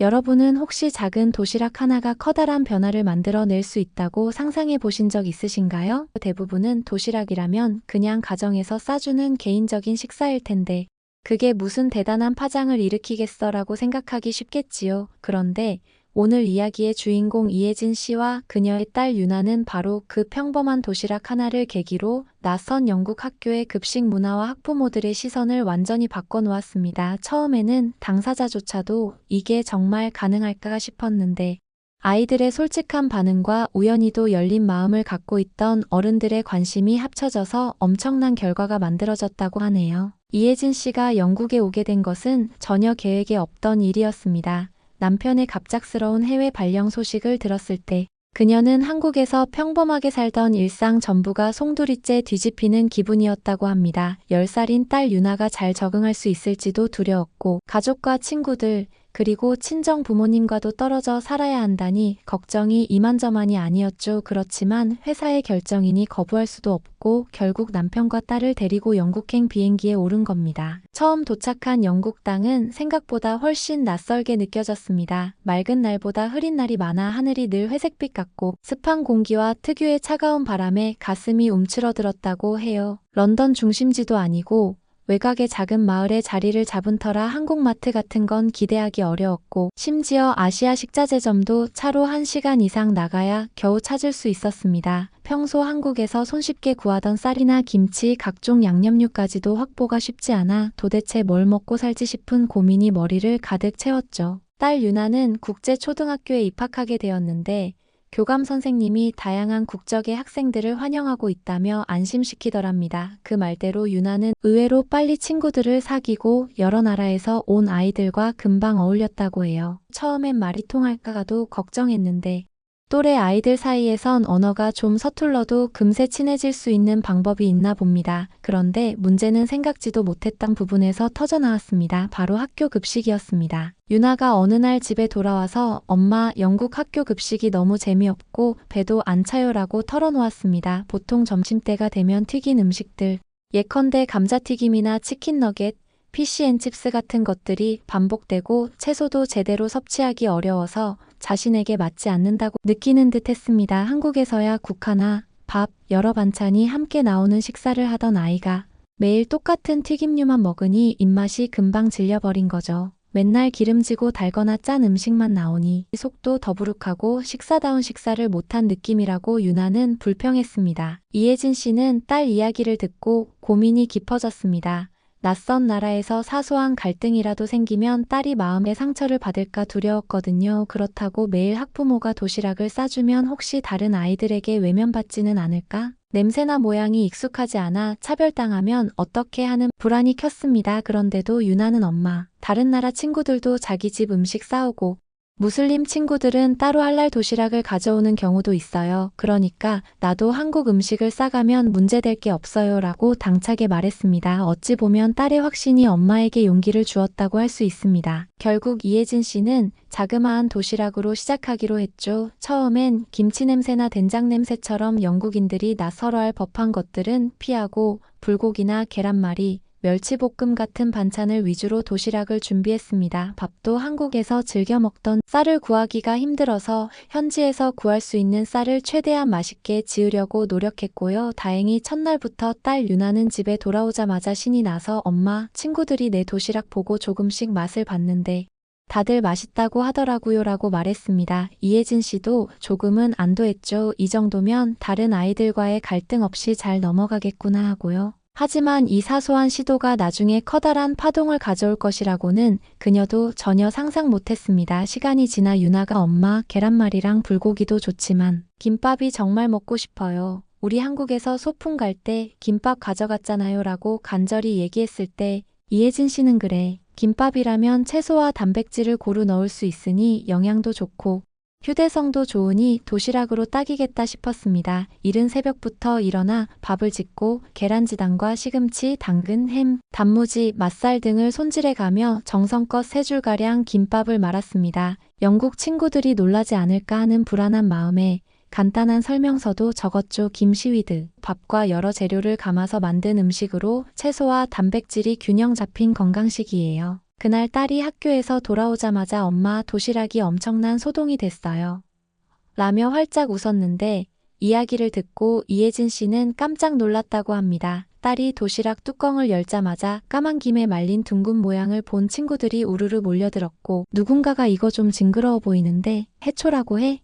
여러분은 혹시 작은 도시락 하나가 커다란 변화를 만들어낼 수 있다고 상상해 보신 적 있으신가요? 대부분은 도시락이라면 그냥 가정에서 싸주는 개인적인 식사일 텐데, 그게 무슨 대단한 파장을 일으키겠어라고 생각하기 쉽겠지요. 그런데 오늘 이야기의 주인공 이혜진 씨와 그녀의 딸 유나는 바로 그 평범한 도시락 하나를 계기로 낯선 영국 학교의 급식 문화와 학부모들의 시선을 완전히 바꿔놓았습니다. 처음에는 당사자조차도 이게 정말 가능할까 싶었는데, 아이들의 솔직한 반응과 우연히도 열린 마음을 갖고 있던 어른들의 관심이 합쳐져서 엄청난 결과가 만들어졌다고 하네요. 이혜진 씨가 영국에 오게 된 것은 전혀 계획에 없던 일이었습니다. 남편의 갑작스러운 해외 발령 소식을 들었을 때 그녀는 한국에서 평범하게 살던 일상 전부가 송두리째 뒤집히는 기분이었다고 합니다. 10살인 딸 유나가 잘 적응할 수 있을지도 두려웠고, 가족과 친구들, 그리고 친정 부모님과도 떨어져 살아야 한다니 걱정이 이만저만이 아니었죠. 그렇지만 회사의 결정이니 거부할 수도 없고 결국 남편과 딸을 데리고 영국행 비행기에 오른 겁니다. 처음 도착한 영국 땅은 생각보다 훨씬 낯설게 느껴졌습니다. 맑은 날보다 흐린 날이 많아 하늘이 늘 회색빛 같고 습한 공기와 특유의 차가운 바람에 가슴이 움츠러들었다고 해요. 런던 중심지도 아니고 외곽의 작은 마을에 자리를 잡은 터라 한국마트 같은 건 기대하기 어려웠고, 심지어 아시아 식자재점도 차로 1시간 이상 나가야 겨우 찾을 수 있었습니다. 평소 한국에서 손쉽게 구하던 쌀이나 김치, 각종 양념류까지도 확보가 쉽지 않아 도대체 뭘 먹고 살지 싶은 고민이 머리를 가득 채웠죠. 딸 유나는 국제초등학교에 입학하게 되었는데, 교감 선생님이 다양한 국적의 학생들을 환영하고 있다며 안심시키더랍니다. 그 말대로 유나는 의외로 빨리 친구들을 사귀고 여러 나라에서 온 아이들과 금방 어울렸다고 해요. 처음엔 말이 통할까도 걱정했는데 또래 아이들 사이에선 언어가 좀 서툴러도 금세 친해질 수 있는 방법이 있나 봅니다. 그런데 문제는 생각지도 못했던 부분에서 터져나왔습니다. 바로 학교 급식이었습니다. 유나가 어느 날 집에 돌아와서 엄마, 영국 학교 급식이 너무 재미없고 배도 안 차요라고 털어놓았습니다. 보통 점심때가 되면 튀긴 음식들, 예컨대 감자튀김이나 치킨 너겟, 피시앤칩스 같은 것들이 반복되고 채소도 제대로 섭취하기 어려워서 자신에게 맞지 않는다고 느끼는 듯 했습니다. 한국에서야 국 하나, 밥, 여러 반찬이 함께 나오는 식사를 하던 아이가 매일 똑같은 튀김류만 먹으니 입맛이 금방 질려버린 거죠. 맨날 기름지고 달거나 짠 음식만 나오니 속도 더부룩하고 식사다운 식사를 못한 느낌이라고 유나는 불평했습니다. 이혜진 씨는 딸 이야기를 듣고 고민이 깊어졌습니다. 낯선 나라에서 사소한 갈등이라도 생기면 딸이 마음의 상처를 받을까 두려웠거든요. 그렇다고 매일 학부모가 도시락을 싸주면 혹시 다른 아이들에게 외면받지는 않을까? 냄새나 모양이 익숙하지 않아 차별당하면 어떻게 하는 불안이 켰습니다. 그런데도 유나는 엄마, 다른 나라 친구들도 자기 집 음식 싸오고 무슬림 친구들은 따로 할랄 도시락을 가져오는 경우도 있어요. 그러니까 나도 한국 음식을 싸가면 문제될 게 없어요 라고 당차게 말했습니다. 어찌 보면 딸의 확신이 엄마에게 용기를 주었다고 할 수 있습니다. 결국 이혜진 씨는 자그마한 도시락으로 시작하기로 했죠. 처음엔 김치 냄새나 된장 냄새처럼 영국인들이 낯설어할 법한 것들은 피하고 불고기나 계란말이, 멸치볶음 같은 반찬을 위주로 도시락을 준비했습니다. 밥도 한국에서 즐겨 먹던 쌀을 구하기가 힘들어서 현지에서 구할 수 있는 쌀을 최대한 맛있게 지으려고 노력했고요. 다행히 첫날부터 딸 유나는 집에 돌아오자마자 신이 나서 엄마, 친구들이 내 도시락 보고 조금씩 맛을 봤는데 다들 맛있다고 하더라고요 라고 말했습니다. 이혜진 씨도 조금은 안도했죠. 이 정도면 다른 아이들과의 갈등 없이 잘 넘어가겠구나 하고요. 하지만 이 사소한 시도가 나중에 커다란 파동을 가져올 것이라고는 그녀도 전혀 상상 못했습니다. 시간이 지나 유나가 엄마, 계란말이랑 불고기도 좋지만 김밥이 정말 먹고 싶어요. 우리 한국에서 소풍 갈 때 김밥 가져갔잖아요 라고 간절히 얘기했을 때 이혜진 씨는 그래, 김밥이라면 채소와 단백질을 고루 넣을 수 있으니 영양도 좋고 휴대성도 좋으니 도시락으로 딱이겠다 싶었습니다. 이른 새벽부터 일어나 밥을 짓고 계란지단과 시금치, 당근, 햄, 단무지, 맛살 등을 손질해가며 정성껏 3줄가량 김밥을 말았습니다. 영국 친구들이 놀라지 않을까 하는 불안한 마음에 간단한 설명서도 적었죠. 김시위드, 밥과 여러 재료를 감아서 만든 음식으로 채소와 단백질이 균형 잡힌 건강식이에요. 그날 딸이 학교에서 돌아오자마자 엄마 도시락이 엄청난 소동이 됐어요. 라며 활짝 웃었는데 이야기를 듣고 이혜진 씨는 깜짝 놀랐다고 합니다. 딸이 도시락 뚜껑을 열자마자 까만 김에 말린 둥근 모양을 본 친구들이 우르르 몰려들었고 누군가가 이거 좀 징그러워 보이는데 해초라고 해?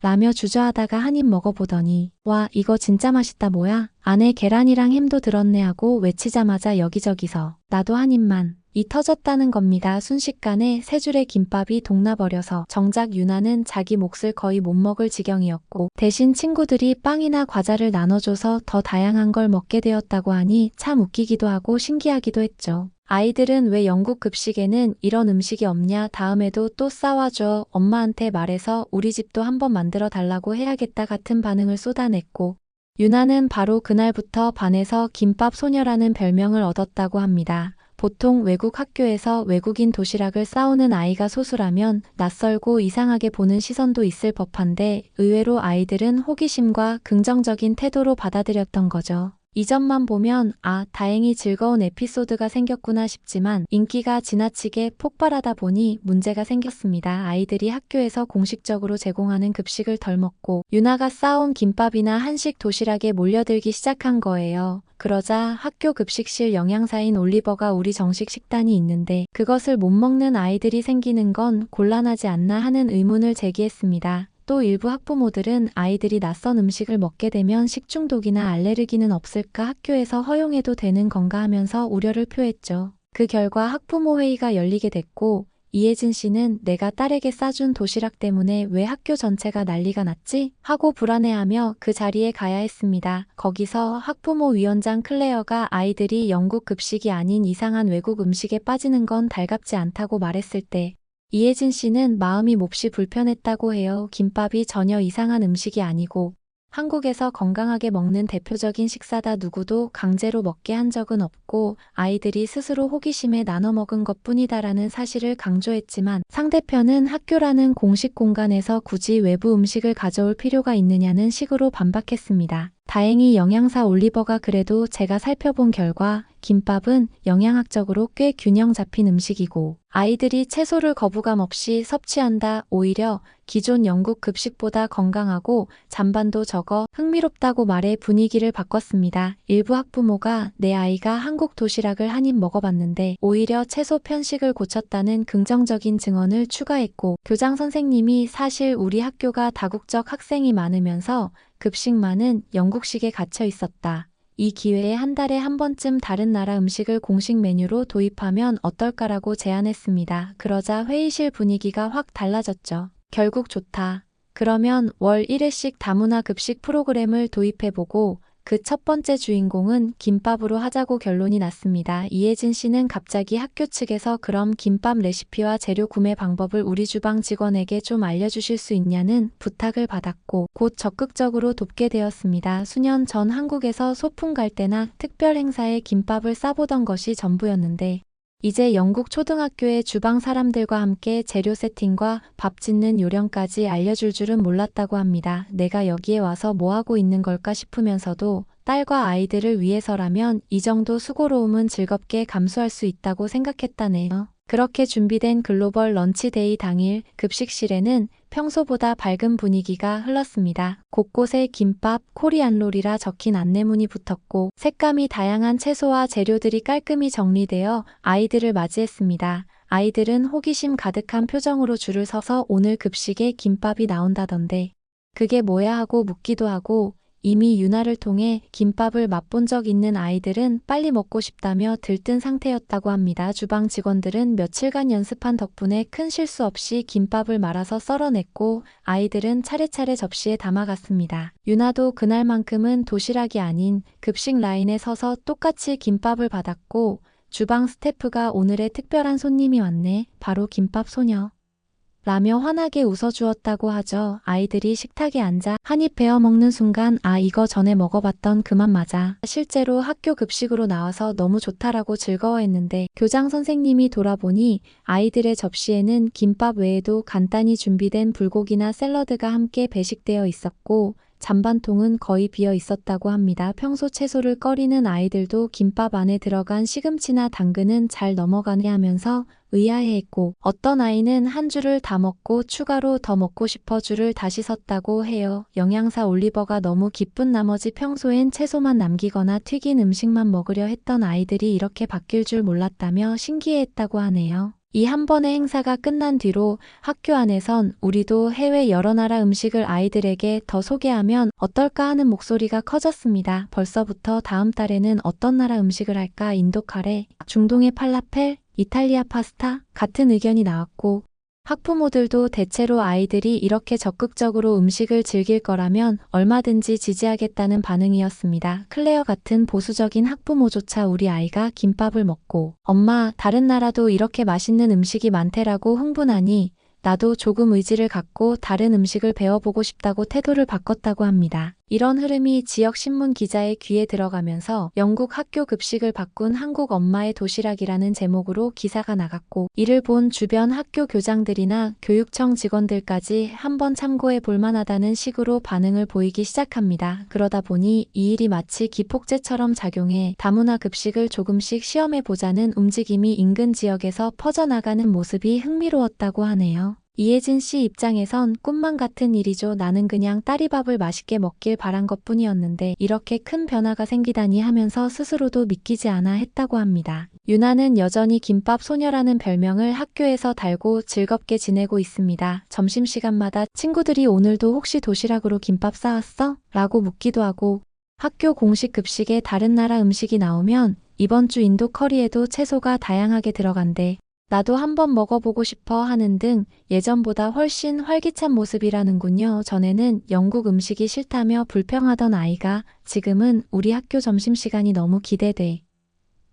라며 주저하다가 한 입 먹어보더니 와 이거 진짜 맛있다 뭐야? 안에 계란이랑 햄도 들었네 하고 외치자마자 여기저기서 나도 한 입만 이 터졌다는 겁니다. 순식간에 세 줄의 김밥이 동나버려서 정작 유나는 자기 몫을 거의 못 먹을 지경이었고 대신 친구들이 빵이나 과자를 나눠줘서 더 다양한 걸 먹게 되었다고 하니 참 웃기기도 하고 신기하기도 했죠. 아이들은 왜 영국 급식에는 이런 음식이 없냐 다음에도 또 싸와줘 엄마한테 말해서 우리 집도 한번 만들어 달라고 해야겠다 같은 반응을 쏟아냈고 유나는 바로 그날부터 반에서 김밥 소녀라는 별명을 얻었다고 합니다. 보통 외국 학교에서 외국인 도시락을 싸오는 아이가 소수라면 낯설고 이상하게 보는 시선도 있을 법한데 의외로 아이들은 호기심과 긍정적인 태도로 받아들였던 거죠. 이 점만 보면 아, 다행히 즐거운 에피소드가 생겼구나 싶지만 인기가 지나치게 폭발하다 보니 문제가 생겼습니다. 아이들이 학교에서 공식적으로 제공하는 급식을 덜 먹고 유나가 싸온 김밥이나 한식 도시락에 몰려들기 시작한 거예요. 그러자 학교 급식실 영양사인 올리버가 우리 정식 식단이 있는데 그것을 못 먹는 아이들이 생기는 건 곤란하지 않나 하는 의문을 제기했습니다. 또 일부 학부모들은 아이들이 낯선 음식을 먹게 되면 식중독이나 알레르기는 없을까 학교에서 허용해도 되는 건가 하면서 우려를 표했죠. 그 결과 학부모 회의가 열리게 됐고 이혜진 씨는 내가 딸에게 싸준 도시락 때문에 왜 학교 전체가 난리가 났지? 하고 불안해하며 그 자리에 가야 했습니다. 거기서 학부모 위원장 클레어가 아이들이 영국 급식이 아닌 이상한 외국 음식에 빠지는 건 달갑지 않다고 말했을 때 이혜진 씨는 마음이 몹시 불편했다고 해요. 김밥이 전혀 이상한 음식이 아니고 한국에서 건강하게 먹는 대표적인 식사다 누구도 강제로 먹게 한 적은 없고 아이들이 스스로 호기심에 나눠 먹은 것뿐이다라는 사실을 강조했지만 상대편은 학교라는 공식 공간에서 굳이 외부 음식을 가져올 필요가 있느냐는 식으로 반박했습니다. 다행히 영양사 올리버가 그래도 제가 살펴본 결과 김밥은 영양학적으로 꽤 균형 잡힌 음식이고 아이들이 채소를 거부감 없이 섭취한다. 오히려 기존 영국 급식보다 건강하고 잔반도 적어 흥미롭다고 말해 분위기를 바꿨습니다. 일부 학부모가 내 아이가 한국 도시락을 한 입 먹어봤는데 오히려 채소 편식을 고쳤다는 긍정적인 증언을 추가했고 교장 선생님이 사실 우리 학교가 다국적 학생이 많으면서 급식만은 영국식에 갇혀 있었다. 이 기회에 한 달에 한 번쯤 다른 나라 음식을 공식 메뉴로 도입하면 어떨까라고 제안했습니다. 그러자 회의실 분위기가 확 달라졌죠. 결국 좋다. 그러면 월 1회씩 다문화 급식 프로그램을 도입해보고 그 첫 번째 주인공은 김밥으로 하자고 결론이 났습니다. 이혜진 씨는 갑자기 학교 측에서 그럼 김밥 레시피와 재료 구매 방법을 우리 주방 직원에게 좀 알려주실 수 있냐는 부탁을 받았고 곧 적극적으로 돕게 되었습니다. 수년 전 한국에서 소풍 갈 때나 특별 행사에 김밥을 싸보던 것이 전부였는데 이제 영국 초등학교의 주방 사람들과 함께 재료 세팅과 밥 짓는 요령까지 알려줄 줄은 몰랐다고 합니다. 내가 여기에 와서 뭐하고 있는 걸까 싶으면서도 딸과 아이들을 위해서라면 이 정도 수고로움은 즐겁게 감수할 수 있다고 생각했다네요. 그렇게 준비된 글로벌 런치데이 당일 급식실에는 평소보다 밝은 분위기가 흘렀습니다. 곳곳에 김밥, 코리안롤이라 적힌 안내문이 붙었고 색감이 다양한 채소와 재료들이 깔끔히 정리되어 아이들을 맞이했습니다. 아이들은 호기심 가득한 표정으로 줄을 서서 오늘 급식에 김밥이 나온다던데 그게 뭐야 하고 묻기도 하고 이미 유나를 통해 김밥을 맛본 적 있는 아이들은 빨리 먹고 싶다며 들뜬 상태였다고 합니다. 주방 직원들은 며칠간 연습한 덕분에 큰 실수 없이 김밥을 말아서 썰어냈고 아이들은 차례차례 접시에 담아갔습니다. 유나도 그날만큼은 도시락이 아닌 급식 라인에 서서 똑같이 김밥을 받았고 주방 스태프가 오늘의 특별한 손님이 왔네. 바로 김밥 소녀. 라며 환하게 웃어주었다고 하죠. 아이들이 식탁에 앉아 한 입 베어 먹는 순간 아 이거 전에 먹어봤던 그 맛 맞아. 실제로 학교 급식으로 나와서 너무 좋다라고 즐거워했는데 교장 선생님이 돌아보니 아이들의 접시에는 김밥 외에도 간단히 준비된 불고기나 샐러드가 함께 배식되어 있었고 잔반통은 거의 비어 있었다고 합니다. 평소 채소를 꺼리는 아이들도 김밥 안에 들어간 시금치나 당근은 잘 넘어가네 하면서 의아해했고 어떤 아이는 한 줄을 다 먹고 추가로 더 먹고 싶어 줄을 다시 섰다고 해요. 영양사 올리버가 너무 기쁜 나머지 평소엔 채소만 남기거나 튀긴 음식만 먹으려 했던 아이들이 이렇게 바뀔 줄 몰랐다며 신기해했다고 하네요. 이 한 번의 행사가 끝난 뒤로 학교 안에선 우리도 해외 여러 나라 음식을 아이들에게 더 소개하면 어떨까 하는 목소리가 커졌습니다. 벌써부터 다음 달에는 어떤 나라 음식을 할까? 인도 카레, 중동의 팔라펠, 이탈리아 파스타 같은 의견이 나왔고 학부모들도 대체로 아이들이 이렇게 적극적으로 음식을 즐길 거라면 얼마든지 지지하겠다는 반응이었습니다. 클레어 같은 보수적인 학부모조차 우리 아이가 김밥을 먹고 엄마, 다른 나라도 이렇게 맛있는 음식이 많대라고 흥분하니 나도 조금 의지를 갖고 다른 음식을 배워보고 싶다고 태도를 바꿨다고 합니다. 이런 흐름이 지역 신문 기자의 귀에 들어가면서 영국 학교 급식을 바꾼 한국 엄마의 도시락이라는 제목으로 기사가 나갔고 이를 본 주변 학교 교장들이나 교육청 직원들까지 한번 참고해 볼 만하다는 식으로 반응을 보이기 시작합니다. 그러다 보니 이 일이 마치 기폭제처럼 작용해 다문화 급식을 조금씩 시험해 보자는 움직임이 인근 지역에서 퍼져나가는 모습이 흥미로웠다고 하네요. 이혜진 씨 입장에선 꿈만 같은 일이죠. 나는 그냥 딸이 밥을 맛있게 먹길 바란 것뿐이었는데 이렇게 큰 변화가 생기다니 하면서 스스로도 믿기지 않아 했다고 합니다. 유나는 여전히 김밥 소녀라는 별명을 학교에서 달고 즐겁게 지내고 있습니다. 점심시간마다 친구들이 오늘도 혹시 도시락으로 김밥 싸왔어? 라고 묻기도 하고 학교 공식 급식에 다른 나라 음식이 나오면 이번 주 인도 커리에도 채소가 다양하게 들어간대. 나도 한번 먹어보고 싶어 하는 등 예전보다 훨씬 활기찬 모습이라는군요. 전에는 영국 음식이 싫다며 불평하던 아이가 지금은 우리 학교 점심시간이 너무 기대돼.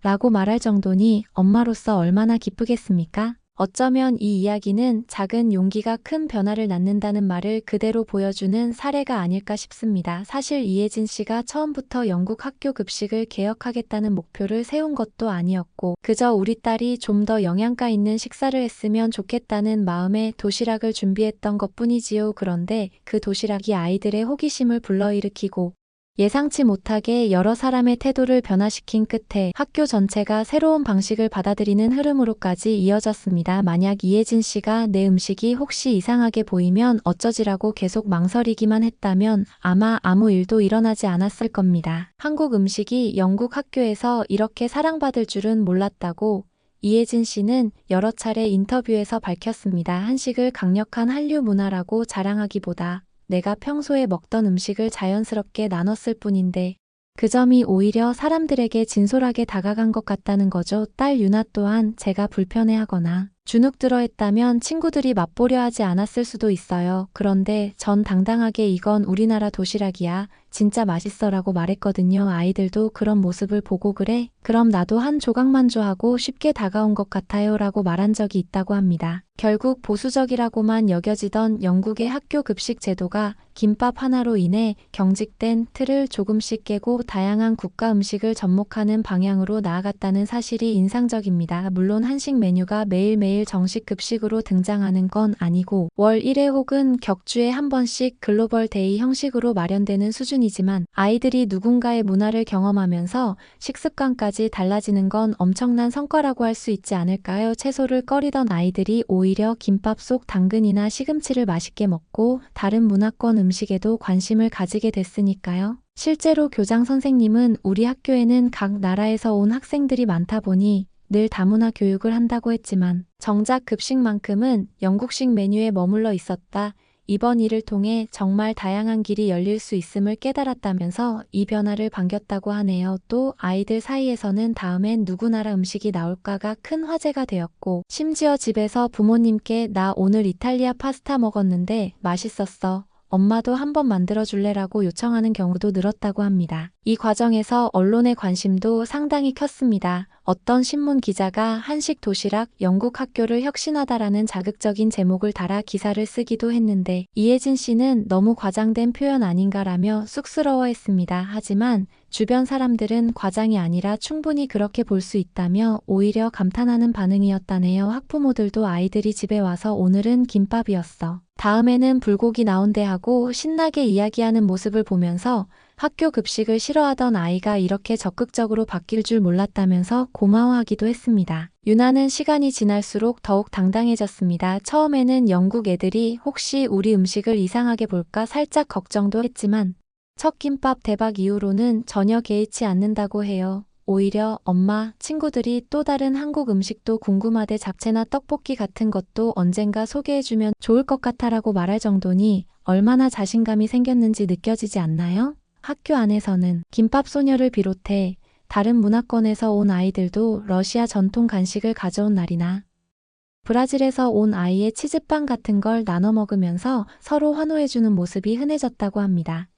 라고 말할 정도니 엄마로서 얼마나 기쁘겠습니까? 어쩌면 이 이야기는 작은 용기가 큰 변화를 낳는다는 말을 그대로 보여주는 사례가 아닐까 싶습니다. 사실 이혜진 씨가 처음부터 영국 학교 급식을 개혁하겠다는 목표를 세운 것도 아니었고 그저 우리 딸이 좀 더 영양가 있는 식사를 했으면 좋겠다는 마음에 도시락을 준비했던 것뿐이지요. 그런데 그 도시락이 아이들의 호기심을 불러일으키고 예상치 못하게 여러 사람의 태도를 변화시킨 끝에 학교 전체가 새로운 방식을 받아들이는 흐름으로까지 이어졌습니다. 만약 이혜진 씨가 내 음식이 혹시 이상하게 보이면 어쩌지라고 계속 망설이기만 했다면 아마 아무 일도 일어나지 않았을 겁니다. 한국 음식이 영국 학교에서 이렇게 사랑받을 줄은 몰랐다고 이혜진 씨는 여러 차례 인터뷰에서 밝혔습니다. 한식을 강력한 한류 문화라고 자랑하기보다 내가 평소에 먹던 음식을 자연스럽게 나눴을 뿐인데 그 점이 오히려 사람들에게 진솔하게 다가간 것 같다는 거죠. 딸 유나 또한 제가 불편해하거나 주눅 들어 했다면 친구들이 맛보려 하지 않았을 수도 있어요. 그런데 전 당당하게 이건 우리나라 도시락이야. 진짜 맛있어라고 말했거든요. 아이들도 그런 모습을 보고 그래? 그럼 나도 한 조각만 줘하고 쉽게 다가온 것 같아요. 라고 말한 적이 있다고 합니다. 결국 보수적이라고만 여겨지던 영국의 학교 급식 제도가 김밥 하나로 인해 경직된 틀을 조금씩 깨고 다양한 국가 음식을 접목하는 방향으로 나아갔다는 사실이 인상적입니다. 물론 한식 메뉴가 매일매일 정식 급식으로 등장하는 건 아니고 월 1회 혹은 격주에 한 번씩 글로벌 데이 형식으로 마련되는 수준이지만 아이들이 누군가의 문화를 경험하면서 식습관까지 달라지는 건 엄청난 성과라고 할 수 있지 않을까요? 채소를 꺼리던 아이들이 오히려 김밥 속 당근이나 시금치를 맛있게 먹고 다른 문화권 음식에도 관심을 가지게 됐으니까요. 실제로 교장 선생님은 우리 학교에는 각 나라에서 온 학생들이 많다 보니 늘 다문화 교육을 한다고 했지만 정작 급식만큼은 영국식 메뉴에 머물러 있었다. 이번 일을 통해 정말 다양한 길이 열릴 수 있음을 깨달았다면서 이 변화를 반겼다고 하네요. 또 아이들 사이에서는 다음엔 누구 나라 음식이 나올까가 큰 화제가 되었고 심지어 집에서 부모님께 나 오늘 이탈리아 파스타 먹었는데 맛있었어. 엄마도 한번 만들어줄래라고 요청하는 경우도 늘었다고 합니다. 이 과정에서 언론의 관심도 상당히 컸습니다. 어떤 신문 기자가 한식 도시락 영국 학교를 혁신하다라는 자극적인 제목을 달아 기사를 쓰기도 했는데 이혜진 씨는 너무 과장된 표현 아닌가라며 쑥스러워했습니다. 하지만 주변 사람들은 과장이 아니라 충분히 그렇게 볼 수 있다며 오히려 감탄하는 반응이었다네요. 학부모들도 아이들이 집에 와서 오늘은 김밥이었어. 다음에는 불고기 나온대 하고 신나게 이야기하는 모습을 보면서 학교 급식을 싫어하던 아이가 이렇게 적극적으로 바뀔 줄 몰랐다면서 고마워하기도 했습니다. 유나는 시간이 지날수록 더욱 당당해졌습니다. 처음에는 영국 애들이 혹시 우리 음식을 이상하게 볼까 살짝 걱정도 했지만 첫 김밥 대박 이후로는 전혀 개의치 않는다고 해요. 오히려 엄마, 친구들이 또 다른 한국 음식도 궁금하대 잡채나 떡볶이 같은 것도 언젠가 소개해주면 좋을 것 같아라고 말할 정도니 얼마나 자신감이 생겼는지 느껴지지 않나요? 학교 안에서는 김밥 소녀를 비롯해 다른 문화권에서 온 아이들도 러시아 전통 간식을 가져온 날이나 브라질에서 온 아이의 치즈빵 같은 걸 나눠 먹으면서 서로 환호해주는 모습이 흔해졌다고 합니다.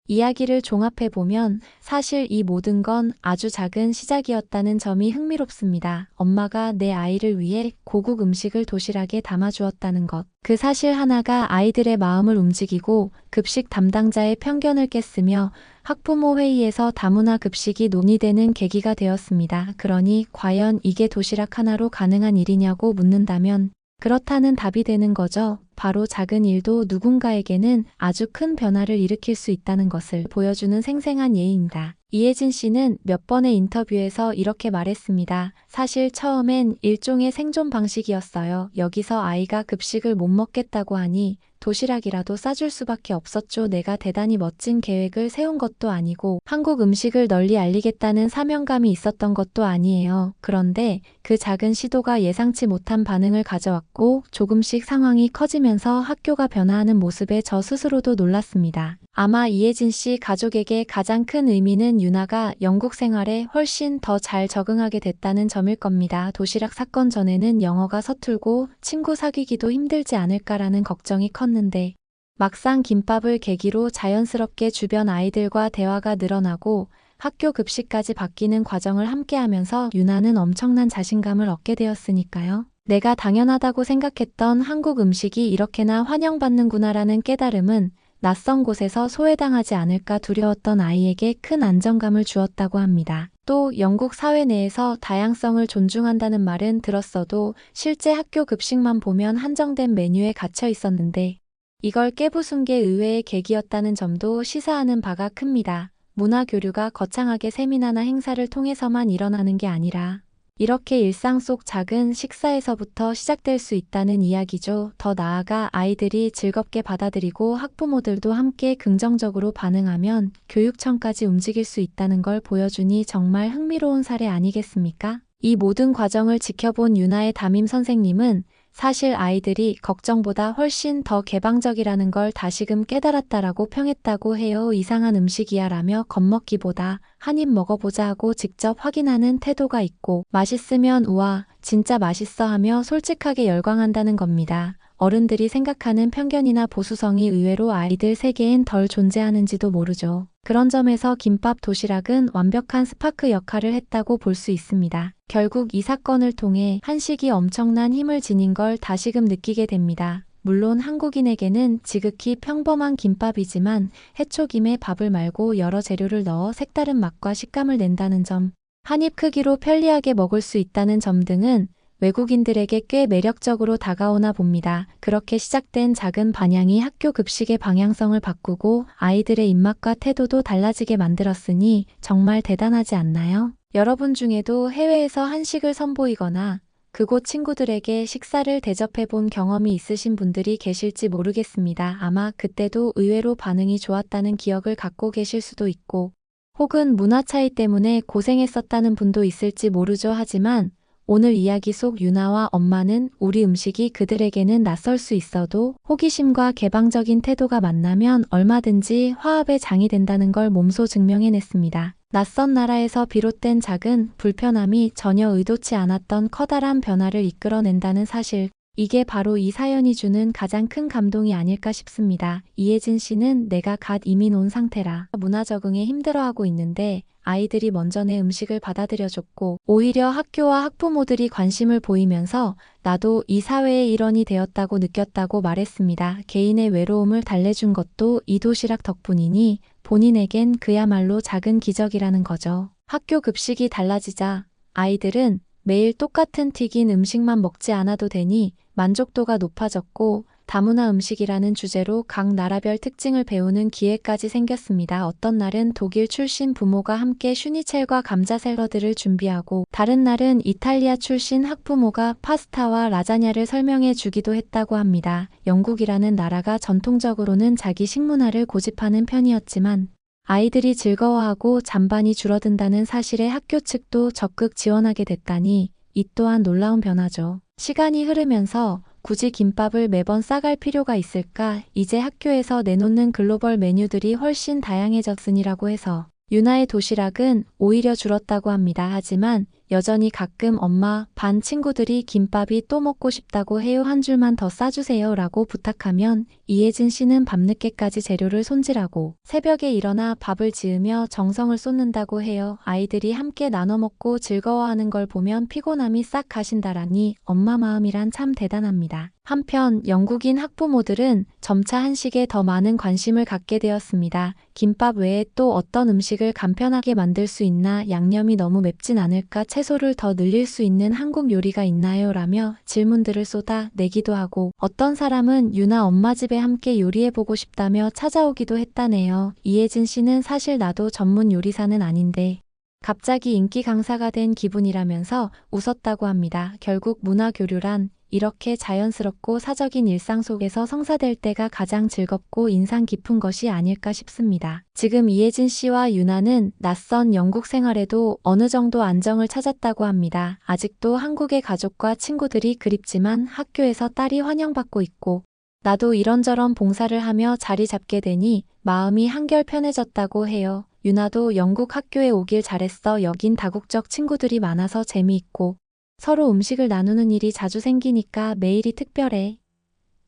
이야기를 종합해보면 사실 이 모든 건 아주 작은 시작이었다는 점이 흥미롭습니다. 엄마가 내 아이를 위해 고국 음식을 도시락에 담아주었다는 것. 그 사실 하나가 아이들의 마음을 움직이고 급식 담당자의 편견을 깼으며 학부모 회의에서 다문화 급식이 논의되는 계기가 되었습니다. 그러니 과연 이게 도시락 하나로 가능한 일이냐고 묻는다면 그렇다는 답이 되는 거죠. 바로 작은 일도 누군가에게는 아주 큰 변화를 일으킬 수 있다는 것을 보여주는 생생한 예입니다. 이혜진 씨는 몇 번의 인터뷰에서 이렇게 말했습니다. 사실 처음엔 일종의 생존 방식이었어요. 여기서 아이가 급식을 못 먹겠다고 하니 도시락이라도 싸줄 수밖에 없었죠. 내가 대단히 멋진 계획을 세운 것도 아니고 한국 음식을 널리 알리겠다는 사명감이 있었던 것도 아니에요. 그런데 그 작은 시도가 예상치 못한 반응을 가져왔고 조금씩 상황이 커지면서 학교가 변화하는 모습에 저 스스로도 놀랐습니다. 아마 이혜진 씨 가족에게 가장 큰 의미는 유나가 영국 생활에 훨씬 더 잘 적응하게 됐다는 점일 겁니다. 도시락 사건 전에는 영어가 서툴고 친구 사귀기도 힘들지 않을까라는 걱정이 컸는데 막상 김밥을 계기로 자연스럽게 주변 아이들과 대화가 늘어나고 학교 급식까지 바뀌는 과정을 함께하면서 유나는 엄청난 자신감을 얻게 되었으니까요. 내가 당연하다고 생각했던 한국 음식이 이렇게나 환영받는구나라는 깨달음은 낯선 곳에서 소외당하지 않을까 두려웠던 아이에게 큰 안정감을 주었다고 합니다. 또 영국 사회 내에서 다양성을 존중한다는 말은 들었어도 실제 학교 급식만 보면 한정된 메뉴에 갇혀 있었는데 이걸 깨부순 게 의외의 계기였다는 점도 시사하는 바가 큽니다. 문화 교류가 거창하게 세미나나 행사를 통해서만 일어나는 게 아니라 이렇게 일상 속 작은 식사에서부터 시작될 수 있다는 이야기죠. 더 나아가 아이들이 즐겁게 받아들이고 학부모들도 함께 긍정적으로 반응하면 교육청까지 움직일 수 있다는 걸 보여주니 정말 흥미로운 사례 아니겠습니까? 이 모든 과정을 지켜본 유나의 담임 선생님은 사실 아이들이 걱정보다 훨씬 더 개방적이라는 걸 다시금 깨달았다라고 평했다고 해요. 이상한 음식이야 라며 겁먹기보다 한 입 먹어보자 하고 직접 확인하는 태도가 있고 맛있으면 우와 진짜 맛있어 하며 솔직하게 열광한다는 겁니다. 어른들이 생각하는 편견이나 보수성이 의외로 아이들 세계엔 덜 존재하는지도 모르죠. 그런 점에서 김밥 도시락은 완벽한 스파크 역할을 했다고 볼 수 있습니다. 결국 이 사건을 통해 한식이 엄청난 힘을 지닌 걸 다시금 느끼게 됩니다. 물론 한국인에게는 지극히 평범한 김밥이지만 해초김에 밥을 말고 여러 재료를 넣어 색다른 맛과 식감을 낸다는 점, 한 입 크기로 편리하게 먹을 수 있다는 점 등은 외국인들에게 꽤 매력적으로 다가오나 봅니다. 그렇게 시작된 작은 반향이 학교 급식의 방향성을 바꾸고 아이들의 입맛과 태도도 달라지게 만들었으니 정말 대단하지 않나요? 여러분 중에도 해외에서 한식을 선보이거나 그곳 친구들에게 식사를 대접해 본 경험이 있으신 분들이 계실지 모르겠습니다. 아마 그때도 의외로 반응이 좋았다는 기억을 갖고 계실 수도 있고 혹은 문화 차이 때문에 고생했었다는 분도 있을지 모르죠. 하지만 오늘 이야기 속 유나와 엄마는 우리 음식이 그들에게는 낯설 수 있어도 호기심과 개방적인 태도가 만나면 얼마든지 화합의 장이 된다는 걸 몸소 증명해냈습니다. 낯선 나라에서 비롯된 작은 불편함이 전혀 의도치 않았던 커다란 변화를 이끌어낸다는 사실, 이게 바로 이 사연이 주는 가장 큰 감동이 아닐까 싶습니다. 이혜진 씨는 내가 갓 이민 온 상태라 문화 적응에 힘들어하고 있는데 아이들이 먼저 내 음식을 받아들여줬고 오히려 학교와 학부모들이 관심을 보이면서 나도 이 사회의 일원이 되었다고 느꼈다고 말했습니다. 개인의 외로움을 달래준 것도 이 도시락 덕분이니 본인에겐 그야말로 작은 기적이라는 거죠. 학교 급식이 달라지자 아이들은 매일 똑같은 튀긴 음식만 먹지 않아도 되니 만족도가 높아졌고 다문화 음식이라는 주제로 각 나라별 특징을 배우는 기회까지 생겼습니다. 어떤 날은 독일 출신 부모가 함께 슈니첼과 감자 샐러드를 준비하고, 다른 날은 이탈리아 출신 학부모가 파스타와 라자냐를 설명해 주기도 했다고 합니다. 영국이라는 나라가 전통적으로는 자기 식문화를 고집하는 편이었지만, 아이들이 즐거워하고 잔반이 줄어든다는 사실에 학교 측도 적극 지원하게 됐다니 이 또한 놀라운 변화죠. 시간이 흐르면서 굳이 김밥을 매번 싸갈 필요가 있을까? 이제 학교에서 내놓는 글로벌 메뉴들이 훨씬 다양해졌으니라고 해서 유나의 도시락은 오히려 줄었다고 합니다. 하지만 여전히 가끔 엄마, 반 친구들이 김밥이 또 먹고 싶다고 해요. 한 줄만 더 싸주세요 라고 부탁하면 이혜진 씨는 밤늦게까지 재료를 손질하고 새벽에 일어나 밥을 지으며 정성을 쏟는다고 해요. 아이들이 함께 나눠 먹고 즐거워하는 걸 보면 피곤함이 싹 가신다라니 엄마 마음이란 참 대단합니다. 한편 영국인 학부모들은 점차 한식에 더 많은 관심을 갖게 되었습니다. 김밥 외에 또 어떤 음식을 간편하게 만들 수 있나, 양념이 너무 맵진 않을까, 채소를 더 늘릴 수 있는 한국 요리가 있나요? 라며 질문들을 쏟아내기도 하고, 어떤 사람은 유나 엄마 집에 함께 요리해보고 싶다며 찾아오기도 했다네요. 이혜진 씨는 사실 나도 전문 요리사는 아닌데 갑자기 인기 강사가 된 기분이라면서 웃었다고 합니다. 결국 문화 교류란 이렇게 자연스럽고 사적인 일상 속에서 성사될 때가 가장 즐겁고 인상 깊은 것이 아닐까 싶습니다. 지금 이혜진 씨와 유나는 낯선 영국 생활에도 어느 정도 안정을 찾았다고 합니다. 아직도 한국의 가족과 친구들이 그립지만 학교에서 딸이 환영받고 있고, 나도 이런저런 봉사를 하며 자리 잡게 되니 마음이 한결 편해졌다고 해요. 유나도 영국 학교에 오길 잘했어. 여긴 다국적 친구들이 많아서 재미있고 서로 음식을 나누는 일이 자주 생기니까 매일이 특별해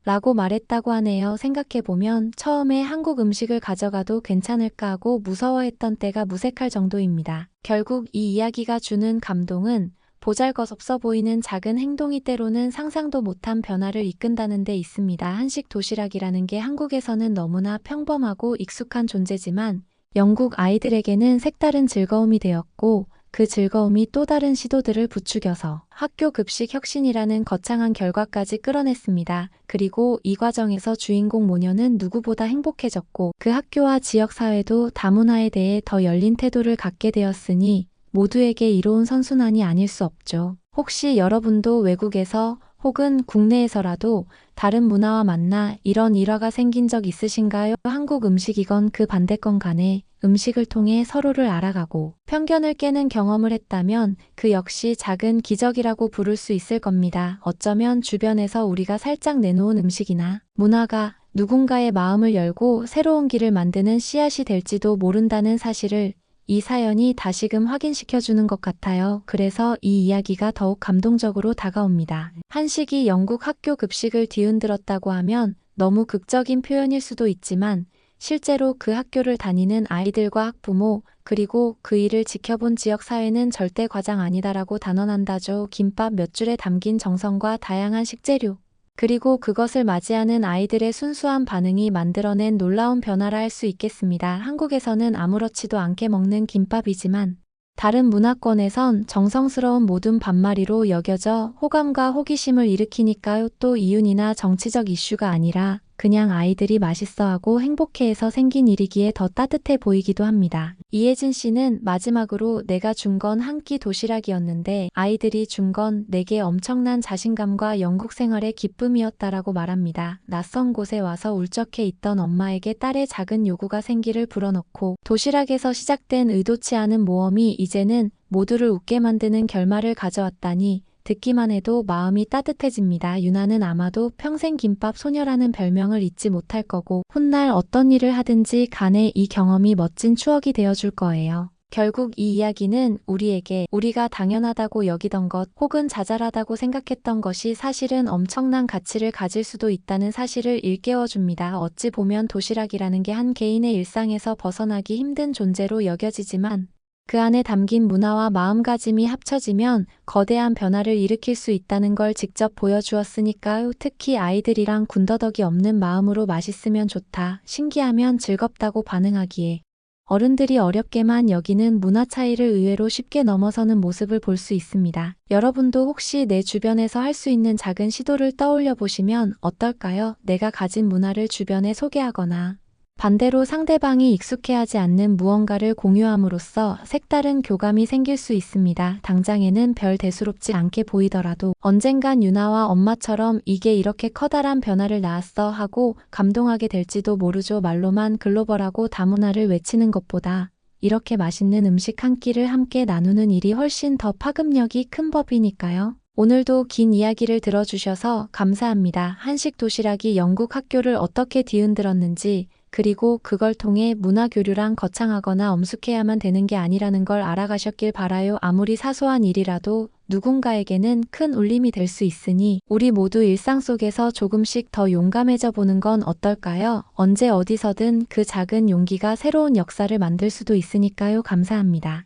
라고 말했다고 하네요. 생각해보면 처음에 한국 음식을 가져가도 괜찮을까 하고 무서워했던 때가 무색할 정도입니다. 결국 이 이야기가 주는 감동은 보잘것없어 보이는 작은 행동이 때로는 상상도 못한 변화를 이끈다는 데 있습니다. 한식 도시락이라는 게 한국에서는 너무나 평범하고 익숙한 존재지만 영국 아이들에게는 색다른 즐거움이 되었고, 그 즐거움이 또 다른 시도들을 부추겨서 학교 급식 혁신이라는 거창한 결과까지 끌어냈습니다. 그리고 이 과정에서 주인공 모녀는 누구보다 행복해졌고, 그 학교와 지역사회도 다문화에 대해 더 열린 태도를 갖게 되었으니 모두에게 이로운 선순환이 아닐 수 없죠. 혹시 여러분도 외국에서 혹은 국내에서라도 다른 문화와 만나 이런 일화가 생긴 적 있으신가요? 한국 음식이건 그 반대건 간에 음식을 통해 서로를 알아가고 편견을 깨는 경험을 했다면 그 역시 작은 기적이라고 부를 수 있을 겁니다. 어쩌면 주변에서 우리가 살짝 내놓은 음식이나 문화가 누군가의 마음을 열고 새로운 길을 만드는 씨앗이 될지도 모른다는 사실을 이 사연이 다시금 확인시켜주는 것 같아요. 그래서 이 이야기가 더욱 감동적으로 다가옵니다. 한식이 영국 학교 급식을 뒤흔들었다고 하면 너무 극적인 표현일 수도 있지만 실제로 그 학교를 다니는 아이들과 학부모, 그리고 그 일을 지켜본 지역사회는 절대 과장 아니다라고 단언한다죠. 김밥 몇 줄에 담긴 정성과 다양한 식재료, 그리고 그것을 맞이하는 아이들의 순수한 반응이 만들어낸 놀라운 변화라 할 수 있겠습니다. 한국에서는 아무렇지도 않게 먹는 김밥이지만 다른 문화권에선 정성스러운 모든 반마리로 여겨져 호감과 호기심을 일으키니까요. 또 이윤이나 정치적 이슈가 아니라 그냥 아이들이 맛있어하고 행복해해서 생긴 일이기에 더 따뜻해 보이기도 합니다. 이혜진 씨는 마지막으로 내가 준 건 한 끼 도시락이었는데 아이들이 준 건 내게 엄청난 자신감과 영국 생활의 기쁨이었다라고 말합니다. 낯선 곳에 와서 울적해 있던 엄마에게 딸의 작은 요구가 생기를 불어넣고 도시락에서 시작된 의도치 않은 모험이 이제는 모두를 웃게 만드는 결말을 가져왔다니 듣기만 해도 마음이 따뜻해집니다. 유나는 아마도 평생 김밥 소녀라는 별명을 잊지 못할 거고 훗날 어떤 일을 하든지 간에 이 경험이 멋진 추억이 되어줄 거예요. 결국 이 이야기는 우리에게 우리가 당연하다고 여기던 것 혹은 자잘하다고 생각했던 것이 사실은 엄청난 가치를 가질 수도 있다는 사실을 일깨워줍니다. 어찌 보면 도시락이라는 게 한 개인의 일상에서 벗어나기 힘든 존재로 여겨지지만 그 안에 담긴 문화와 마음가짐이 합쳐지면 거대한 변화를 일으킬 수 있다는 걸 직접 보여주었으니까요. 특히 아이들이랑 군더더기 없는 마음으로 맛있으면 좋다, 신기하면 즐겁다고 반응하기에 어른들이 어렵게만 여기는 문화 차이를 의외로 쉽게 넘어서는 모습을 볼 수 있습니다. 여러분도 혹시 내 주변에서 할 수 있는 작은 시도를 떠올려 보시면 어떨까요? 내가 가진 문화를 주변에 소개하거나 반대로 상대방이 익숙해하지 않는 무언가를 공유함으로써 색다른 교감이 생길 수 있습니다. 당장에는 별 대수롭지 않게 보이더라도 언젠간 유나와 엄마처럼 이게 이렇게 커다란 변화를 낳았어 하고 감동하게 될지도 모르죠. 말로만 글로벌하고 다문화를 외치는 것보다 이렇게 맛있는 음식 한 끼를 함께 나누는 일이 훨씬 더 파급력이 큰 법이니까요. 오늘도 긴 이야기를 들어주셔서 감사합니다. 한식 도시락이 영국 학교를 어떻게 뒤흔들었는지, 그리고 그걸 통해 문화 교류랑 거창하거나 엄숙해야만 되는 게 아니라는 걸 알아가셨길 바라요. 아무리 사소한 일이라도 누군가에게는 큰 울림이 될 수 있으니 우리 모두 일상 속에서 조금씩 더 용감해져 보는 건 어떨까요? 언제 어디서든 그 작은 용기가 새로운 역사를 만들 수도 있으니까요. 감사합니다.